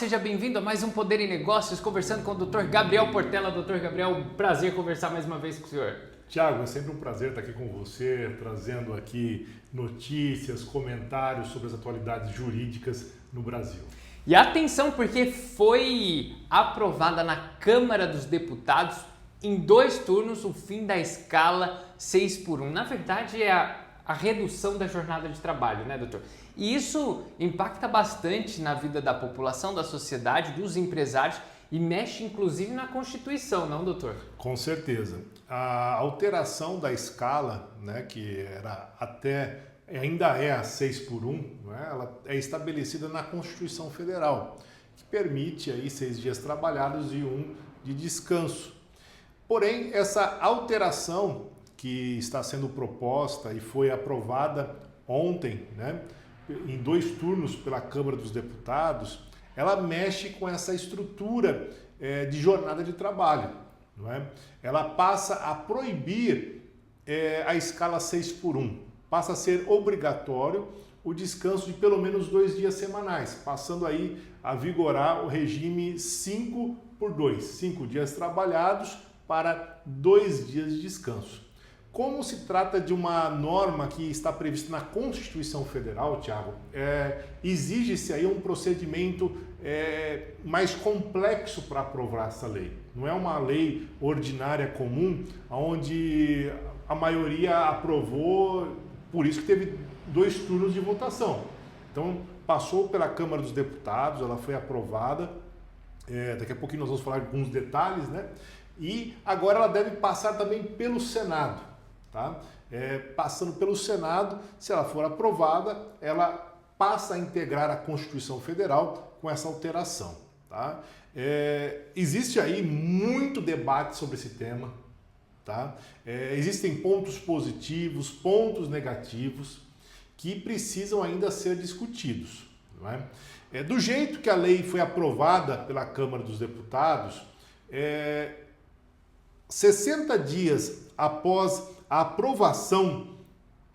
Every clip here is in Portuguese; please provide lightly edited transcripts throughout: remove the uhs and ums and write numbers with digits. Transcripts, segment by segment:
seja bem-vindo a mais um Poder em Negócios, conversando com o Dr. Gabriel Portela. Dr. Gabriel, um prazer conversar mais uma vez com o senhor. Tiago, é sempre um prazer estar aqui com você, trazendo aqui notícias, comentários sobre as atualidades jurídicas no Brasil. E atenção, porque foi aprovada na Câmara dos Deputados, em 2 turnos, o fim da escala 6x1. Na verdade, é a redução da jornada de trabalho, né, doutor? E isso impacta bastante na vida da população, da sociedade, dos empresários e mexe inclusive na Constituição, não, doutor? Com certeza. A alteração da escala, né, que era ainda é a 6x1, né, ela é estabelecida na Constituição Federal, que permite aí 6 dias trabalhados e 1 de descanso. Porém, essa alteração que está sendo proposta e foi aprovada ontem, né, em 2 turnos pela Câmara dos Deputados, ela mexe com essa estrutura de jornada de trabalho. Não é? Ela passa a proibir a escala 6x1, passa a ser obrigatório o descanso de pelo menos 2 dias semanais, passando aí a vigorar o regime 5x2, 5 dias trabalhados para 2 dias de descanso. Como se trata de uma norma que está prevista na Constituição Federal, Tiago, exige-se aí um procedimento mais complexo para aprovar essa lei. Não é uma lei ordinária comum, onde a maioria aprovou, por isso que teve 2 turnos de votação. Então, passou pela Câmara dos Deputados, ela foi aprovada, daqui a pouquinho nós vamos falar de alguns detalhes, né? E agora ela deve passar também pelo Senado. Tá? Passando pelo Senado, se ela for aprovada, ela passa a integrar a Constituição Federal com essa alteração. Tá? Existe aí muito debate sobre esse tema. Tá? Existem pontos positivos, pontos negativos que precisam ainda ser discutidos. Não é? Do jeito que a lei foi aprovada pela Câmara dos Deputados, 60 dias após a aprovação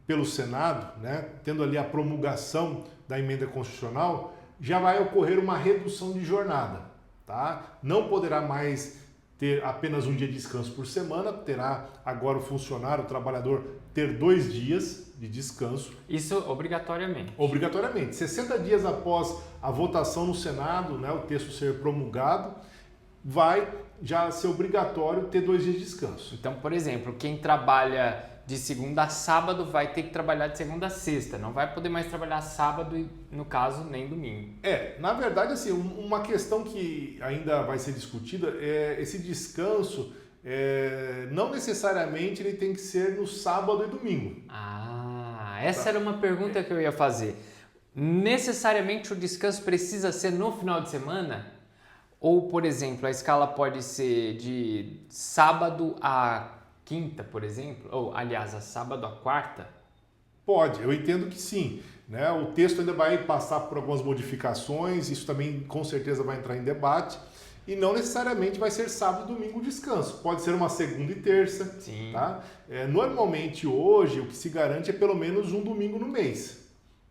pelo Senado, né, tendo ali a promulgação da emenda constitucional, já vai ocorrer uma redução de jornada. Tá? Não poderá mais ter apenas 1 dia de descanso por semana, terá agora o funcionário, o trabalhador, ter 2 dias de descanso. Isso obrigatoriamente? Obrigatoriamente. 60 dias após a votação no Senado, né, o texto ser promulgado, vai já ser obrigatório ter 2 dias de descanso. Então, por exemplo, quem trabalha de segunda a sábado vai ter que trabalhar de segunda a sexta, não vai poder mais trabalhar sábado e, no caso, nem domingo. Na verdade, assim, uma questão que ainda vai ser discutida é esse descanso, não necessariamente ele tem que ser no sábado e domingo. Essa era uma pergunta que eu ia fazer. Necessariamente o descanso precisa ser no final de semana? Ou, por exemplo, a escala pode ser de sábado a quinta, por exemplo? Ou, aliás, a sábado a quarta? Pode, eu entendo que sim. Né? O texto ainda vai passar por algumas modificações, isso também com certeza vai entrar em debate. E não necessariamente vai ser sábado e domingo o descanso. Pode ser uma segunda e terça. Sim. Tá? Normalmente hoje o que se garante é pelo menos um domingo no mês.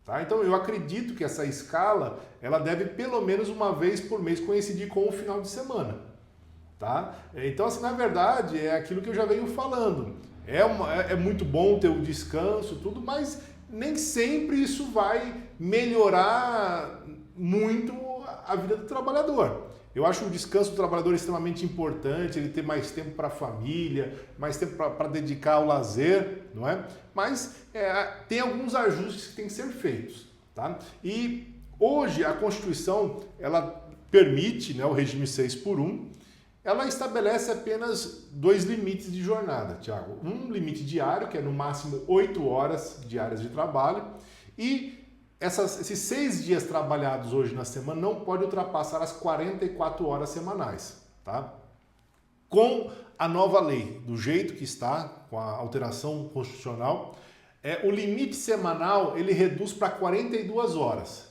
Tá? Então eu acredito que essa escala ela deve pelo menos uma vez por mês coincidir com o final de semana. Tá? Então, assim, na verdade, é aquilo que eu já venho falando. É muito bom ter o descanso, tudo, mas nem sempre isso vai melhorar muito a vida do trabalhador. Eu acho o descanso do trabalhador extremamente importante, ele ter mais tempo para a família, mais tempo para dedicar ao lazer, não é? Mas tem alguns ajustes que têm que ser feitos. Tá? E hoje a Constituição ela permite, né, o regime 6x1, ela estabelece apenas 2 limites de jornada, Tiago. Um limite diário, que é no máximo 8 horas diárias de trabalho, e esses 6 dias trabalhados hoje na semana não pode ultrapassar as 44 horas semanais. Tá? Com a nova lei, do jeito que está, com a alteração constitucional, o limite semanal ele reduz para 42 horas.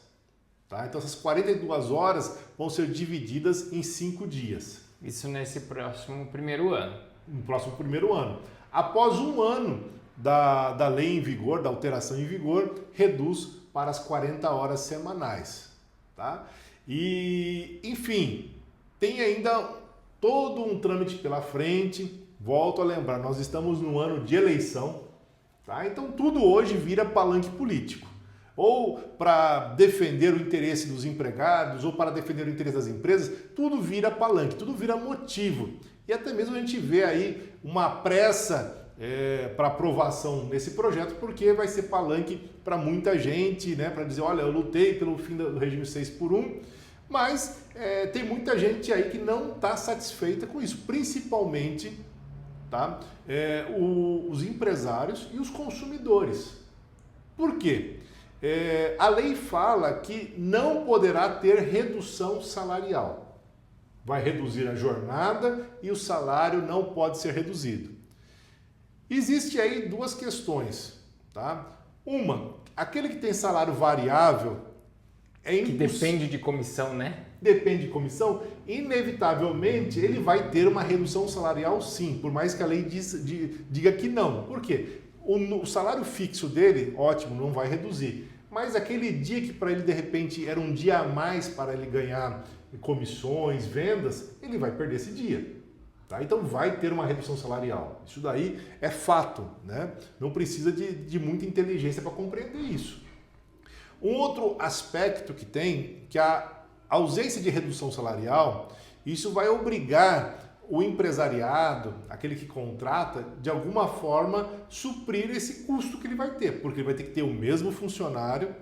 Tá? Então essas 42 horas vão ser divididas em 5 dias. Isso nesse próximo primeiro ano. No próximo primeiro ano. Após 1 ano da lei em vigor, da alteração em vigor, reduz para as 40 horas semanais. Tá? E, enfim, tem ainda todo um trâmite pela frente. Volto a lembrar, nós estamos no ano de eleição, tá? Então tudo hoje vira palanque político. Ou para defender o interesse dos empregados, ou para defender o interesse das empresas, tudo vira palanque, tudo vira motivo. E até mesmo a gente vê aí uma pressa para aprovação nesse projeto, porque vai ser palanque para muita gente, né? Para dizer, olha, eu lutei pelo fim do regime 6x1, mas tem muita gente aí que não está satisfeita com isso, principalmente, tá? Os empresários e os consumidores. Por quê? A lei fala que não poderá ter redução salarial. Vai reduzir a jornada e o salário não pode ser reduzido. Existe aí duas questões, tá? Uma, aquele que tem salário variável que depende de comissão, né? Depende de comissão, inevitavelmente ele vai ter uma redução salarial sim, por mais que a lei diga que não. Por quê? O salário fixo dele, ótimo, não vai reduzir. Mas aquele dia que para ele de repente era um dia a mais para ele ganhar comissões, vendas, ele vai perder esse dia. Tá? Então vai ter uma redução salarial. Isso daí é fato, né? Não precisa de muita inteligência para compreender isso. Um outro aspecto que tem, que a ausência de redução salarial, isso vai obrigar o empresariado, aquele que contrata, de alguma forma suprir esse custo que ele vai ter, porque ele vai ter que ter o mesmo funcionário,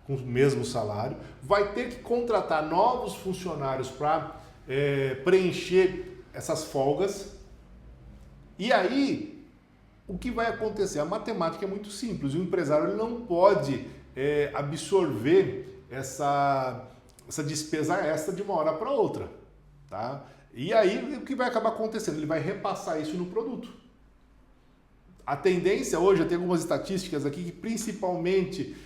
com o mesmo salário, vai ter que contratar novos funcionários para preencher essas folgas. E aí, o que vai acontecer? A matemática é muito simples, o empresário ele não pode absorver essa despesa extra de uma hora para outra, tá? E aí, o que vai acabar acontecendo? Ele vai repassar isso no produto. A tendência hoje, eu tenho algumas estatísticas aqui, que principalmente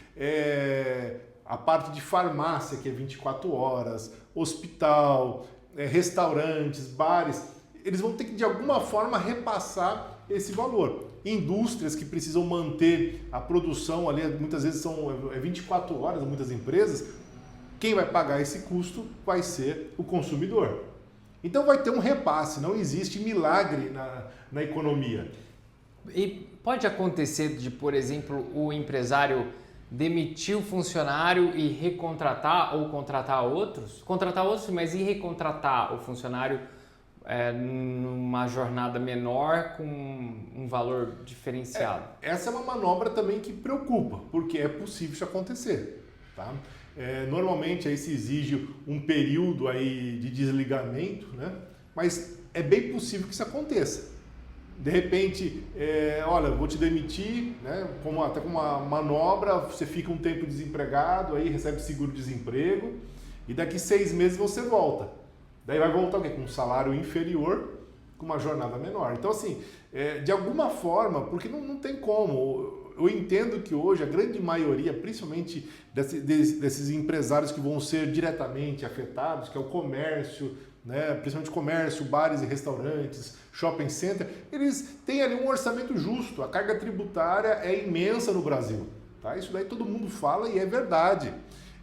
a parte de farmácia, que é 24 horas, hospital, restaurantes, bares, eles vão ter que de alguma forma repassar esse valor. Indústrias que precisam manter a produção ali, muitas vezes são 24 horas, muitas empresas, quem vai pagar esse custo vai ser o consumidor. Então vai ter um repasse, não existe milagre na economia. E pode acontecer de, por exemplo, o empresário demitir o funcionário e recontratar ou contratar outros? Contratar outros, mas e recontratar o funcionário numa jornada menor com um valor diferenciado? Essa é uma manobra também que preocupa, porque é possível isso acontecer, tá? Normalmente aí se exige um período aí de desligamento, né? Mas é bem possível que isso aconteça. De repente, olha, vou te demitir, né? Até com uma manobra, você fica um tempo desempregado, aí recebe seguro-desemprego e daqui 6 meses você volta. Daí vai voltar o quê? Com um salário inferior, com uma jornada menor. Então assim, de alguma forma, porque não tem como. Eu entendo que hoje a grande maioria, principalmente desses empresários que vão ser diretamente afetados, que é o comércio, né? Principalmente comércio, bares e restaurantes, shopping center, eles têm ali um orçamento justo. A carga tributária é imensa no Brasil. Tá? Isso daí todo mundo fala e é verdade.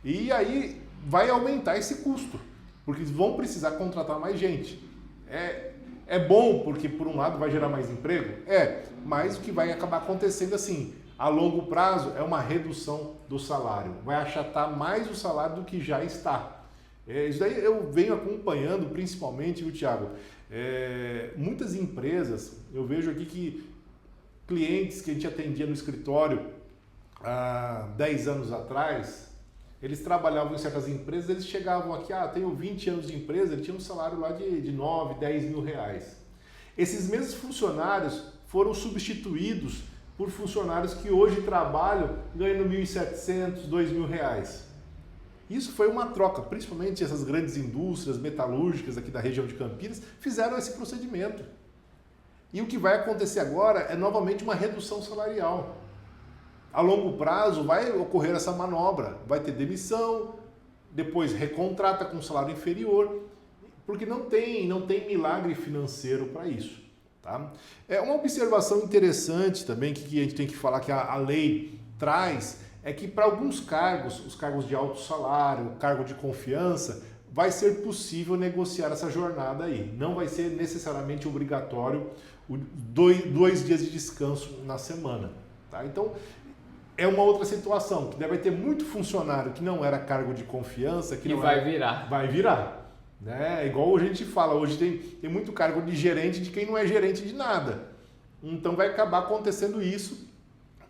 E aí vai aumentar esse custo, porque eles vão precisar contratar mais gente. É bom porque, por um lado, vai gerar mais emprego? Mas o que vai acabar acontecendo assim, a longo prazo, é uma redução do salário. Vai achatar mais o salário do que já está. Isso daí eu venho acompanhando, principalmente, viu, Thiago? Muitas empresas, eu vejo aqui que clientes que a gente atendia no escritório há 10 anos atrás, eles trabalhavam em certas empresas, eles chegavam aqui, tenho 20 anos de empresa, ele tinha um salário lá de 9, 10 mil reais. Esses mesmos funcionários foram substituídos por funcionários que hoje trabalham ganhando 1.700, 2.000 reais. Isso foi uma troca, principalmente essas grandes indústrias metalúrgicas aqui da região de Campinas fizeram esse procedimento. E o que vai acontecer agora é novamente uma redução salarial. A longo prazo vai ocorrer essa manobra, vai ter demissão, depois recontrata com salário inferior, porque não tem milagre financeiro para isso. Tá? Uma observação interessante também que a gente tem que falar que a lei traz é que para alguns cargos, os cargos de alto salário, cargo de confiança, vai ser possível negociar essa jornada aí. Não vai ser necessariamente obrigatório dois dias de descanso na semana. Tá? Então, é uma outra situação, que deve ter muito funcionário que não era cargo de confiança, que não vai virar. Vai virar. Né? Igual a gente fala, hoje tem muito cargo de gerente de quem não é gerente de nada. Então vai acabar acontecendo isso,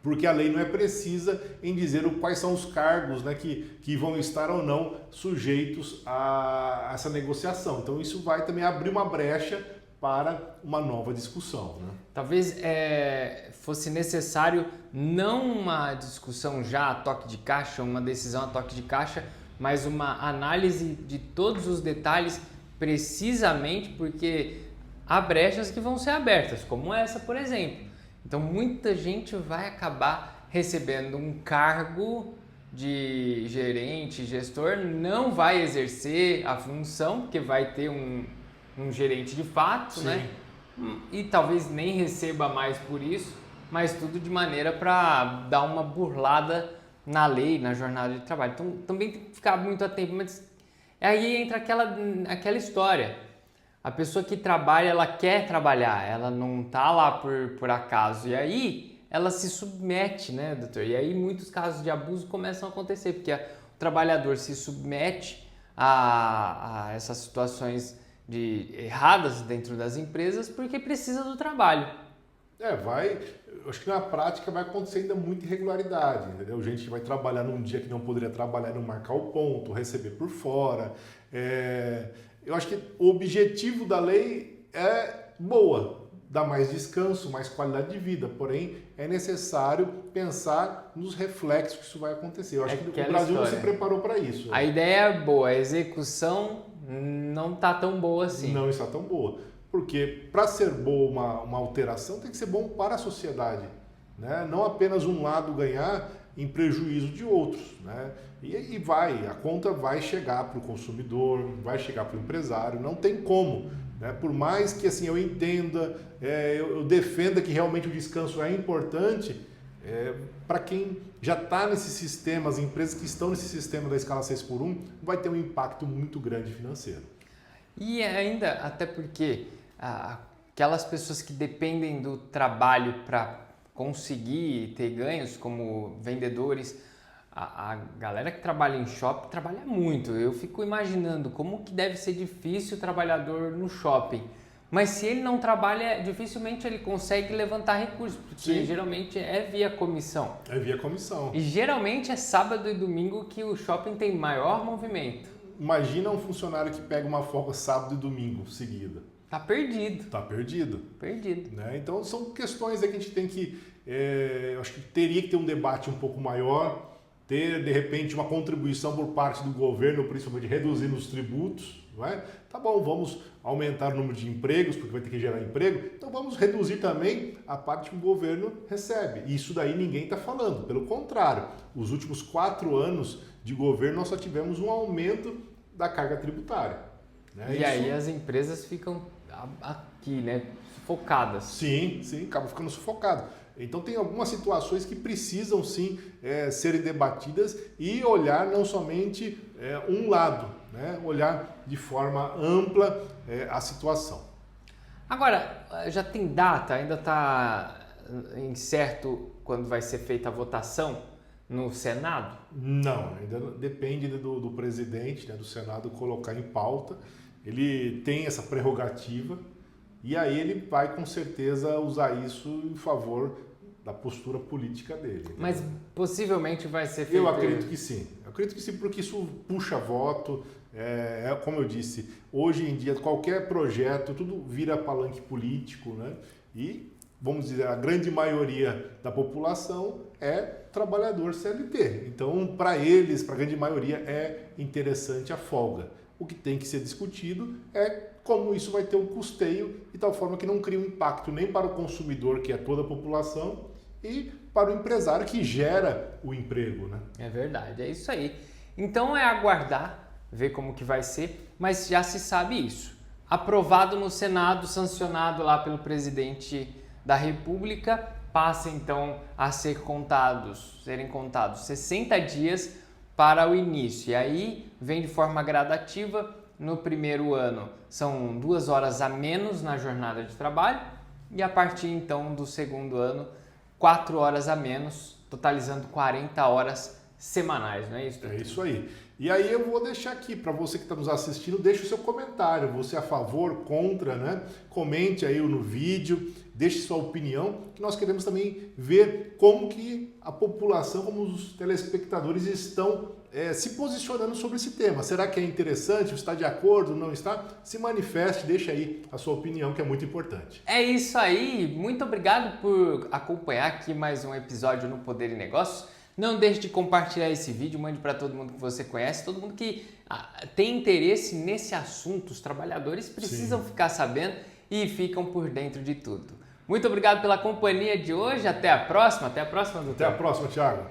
porque a lei não é precisa em dizer quais são os cargos, né, que vão estar ou não sujeitos a essa negociação. Então isso vai também abrir uma brecha para uma nova discussão. Né? Talvez fosse necessário não uma discussão já a toque de caixa, uma decisão a toque de caixa, mas uma análise de todos os detalhes, precisamente porque há brechas que vão ser abertas, como essa, por exemplo. Então muita gente vai acabar recebendo um cargo de gerente, gestor, não vai exercer a função, porque vai ter um gerente de fato, Sim. né? E talvez nem receba mais por isso, mas tudo de maneira para dar uma burlada na lei, na jornada de trabalho. Então também tem que ficar muito atento, mas aí entra aquela história. A pessoa que trabalha, ela quer trabalhar, ela não está lá por acaso. E aí ela se submete, né, doutor? E aí muitos casos de abuso começam a acontecer, porque o trabalhador se submete a essas situações erradas dentro das empresas porque precisa do trabalho. Eu acho que na prática vai acontecer ainda muita irregularidade, entendeu? Gente que vai trabalhar num dia que não poderia trabalhar, não marcar o ponto, receber por fora. Eu acho que o objetivo da lei é boa, dar mais descanso, mais qualidade de vida, porém é necessário pensar nos reflexos que isso vai acontecer. Eu acho que o Brasil não se preparou para isso. A ideia é boa, a execução não está tão boa assim. Não está tão boa, porque para ser boa uma alteração tem que ser bom para a sociedade, né? Não apenas um lado ganhar em prejuízo de outros, né? E a conta vai chegar para o consumidor, vai chegar para o empresário, não tem como, né? Por mais que assim, eu entenda, eu defenda que realmente o descanso é importante, para quem já está nesse sistema, as empresas que estão nesse sistema da escala 6x1, vai ter um impacto muito grande financeiro. E ainda, até porque aquelas pessoas que dependem do trabalho para conseguir ter ganhos, como vendedores, a galera que trabalha em shopping trabalha muito. Eu fico imaginando como que deve ser difícil o trabalhador no shopping. Mas se ele não trabalha, dificilmente ele consegue levantar recursos, porque Sim. geralmente é via comissão. É via comissão. E geralmente é sábado e domingo que o shopping tem maior movimento. Imagina um funcionário que pega uma folga sábado e domingo seguida. Tá perdido. Tá perdido. Perdido. Né? Então são questões aí que a gente tem que... eu acho que teria que ter um debate um pouco maior, ter de repente uma contribuição por parte do governo, principalmente reduzindo os tributos. Não é? Tá bom, vamos aumentar o número de empregos, porque vai ter que gerar emprego, então vamos reduzir também a parte que o governo recebe. E isso daí ninguém está falando, pelo contrário, os últimos 4 anos de governo nós só tivemos um aumento da carga tributária. Né? E aí as empresas ficam aqui, né, sufocadas. Sim, acaba ficando sufocado. Então tem algumas situações que precisam sim serem debatidas e olhar não somente um lado, né? Olhar de forma ampla a situação. Agora, já tem data? Ainda está incerto quando vai ser feita a votação no Senado? Não, ainda depende do presidente, né, do Senado colocar em pauta. Ele tem essa prerrogativa e aí ele vai com certeza usar isso em favor da postura política dele. Né? Mas possivelmente vai ser feito... Eu acredito que sim. Porque isso puxa voto. Como eu disse, hoje em dia qualquer projeto, tudo vira palanque político, né? E, vamos dizer, a grande maioria da população é trabalhador CLT. Então, para eles, para a grande maioria, é interessante a folga. O que tem que ser discutido é como isso vai ter um custeio de tal forma que não cria um impacto nem para o consumidor, que é toda a população, e para o empresário que gera o emprego, né? É verdade, é isso aí. Então é aguardar, ver como que vai ser, mas já se sabe isso. Aprovado no Senado, sancionado lá pelo presidente da República, passa então a serem contados 60 dias para o início. E aí vem de forma gradativa. No primeiro ano são 2 horas a menos na jornada de trabalho e a partir então do segundo ano 4 horas a menos, totalizando 40 horas semanais, não é isso? É isso aí. E aí eu vou deixar aqui para você que está nos assistindo, deixe o seu comentário, você é a favor, contra, né? Comente aí no vídeo, deixe sua opinião, que nós queremos também ver como que a população, como os telespectadores estão se posicionando sobre esse tema. Será que é interessante? Está de acordo? Não está? Se manifeste, deixe aí a sua opinião, que é muito importante. É isso aí, muito obrigado por acompanhar aqui mais um episódio no Poder e Negócios. Não deixe de compartilhar esse vídeo, mande para todo mundo que você conhece, todo mundo que tem interesse nesse assunto. Os trabalhadores precisam ficar sabendo e ficam por dentro de tudo. Muito obrigado pela companhia de hoje, até a próxima, doutor. Até a próxima, Thiago.